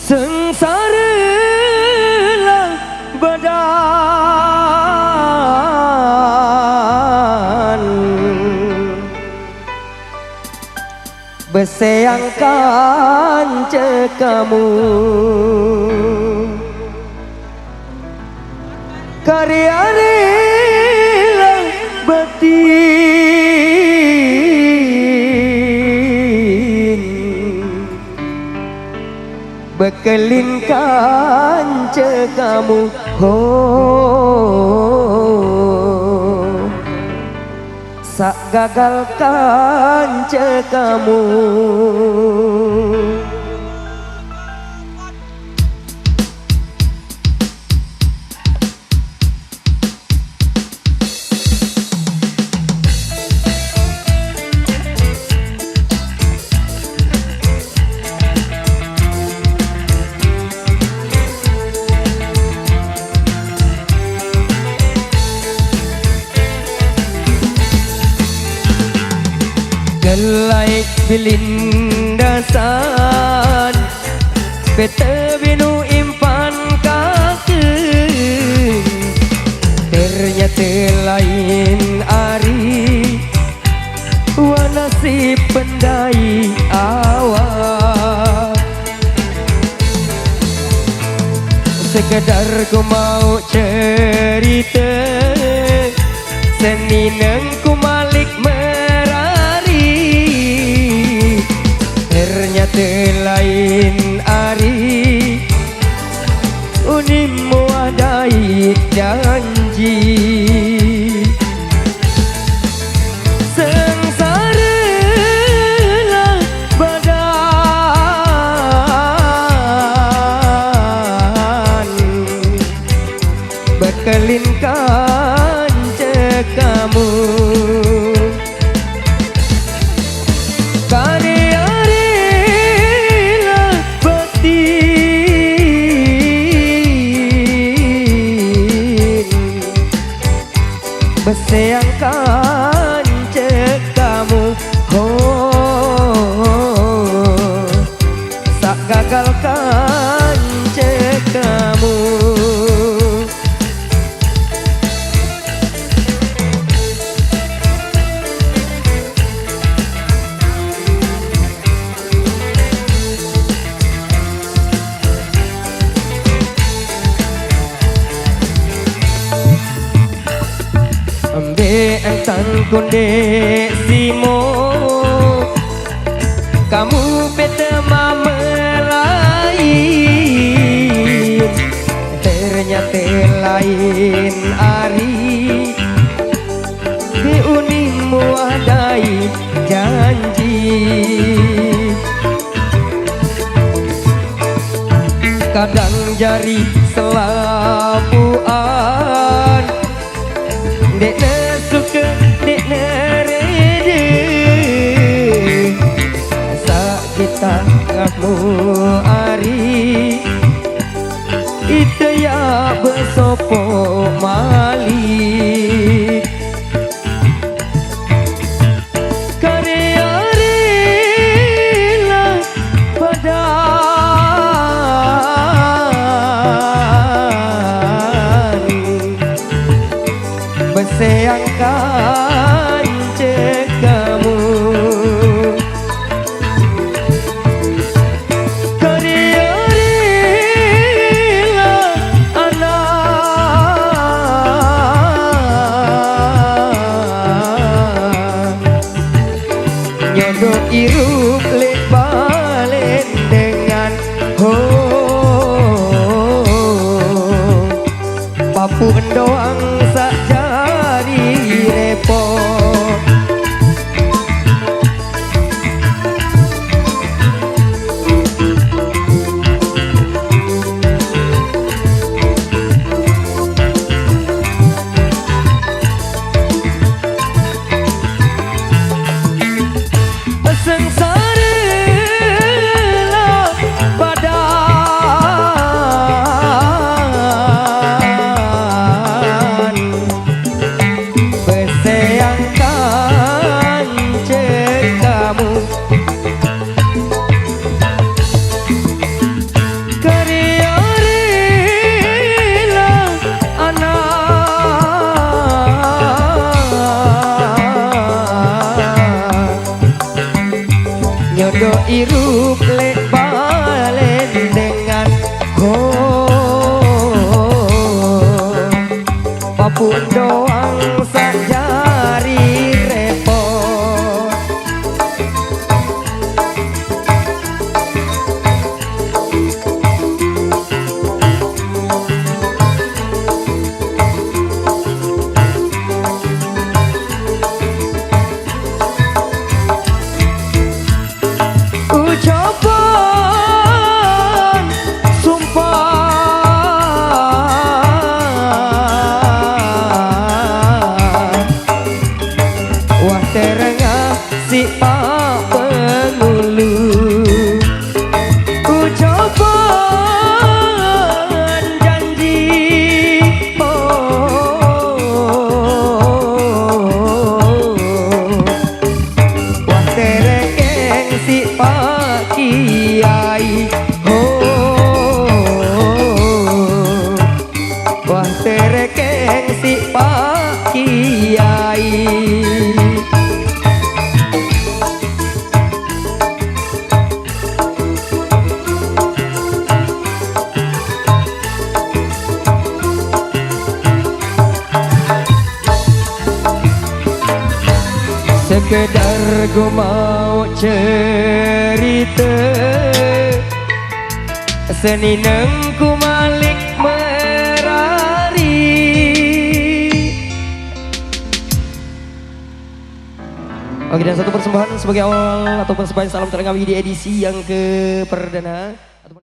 sengsara lah badan beseangkan cekamu karya rela batin bekelinkan cekamu sak gagalkan cekamu gelai bilindasan bete binu impan kakeun ternyata lain ari wanasi pendai awak sekedar ku mau cerita senineng ku malik ternyata lain ari unimu adai janji sengsara lah badan bekelinkan cekamu beseangkan cekamu sak gagalkan cekamu ambe entan konde simo kamu bete mamelain ternyata lain ari diunimu adai janji kadang jari selabuan dek suka dek nerede sak kita kamu ari itu ya besopo mali karya rela badan beseangkan cekamu karya rela anak nyedok irup lek balen dengan papu doang saja repot sengsara lah badan beseangkan cekamu nyodo irup lek balen dengan papun doang sajari repot. Ucapan sumpah wah terengah si pak pengulu. Ucapan janji wah terengeng si pak kiai wah terengeng si pak kiai. Sekedar gue mau cerita seni nengku malik merari. Oke, dan satu persembahan sebagai awal ataupun sebagai salam terengawi di edisi yang ke perdana.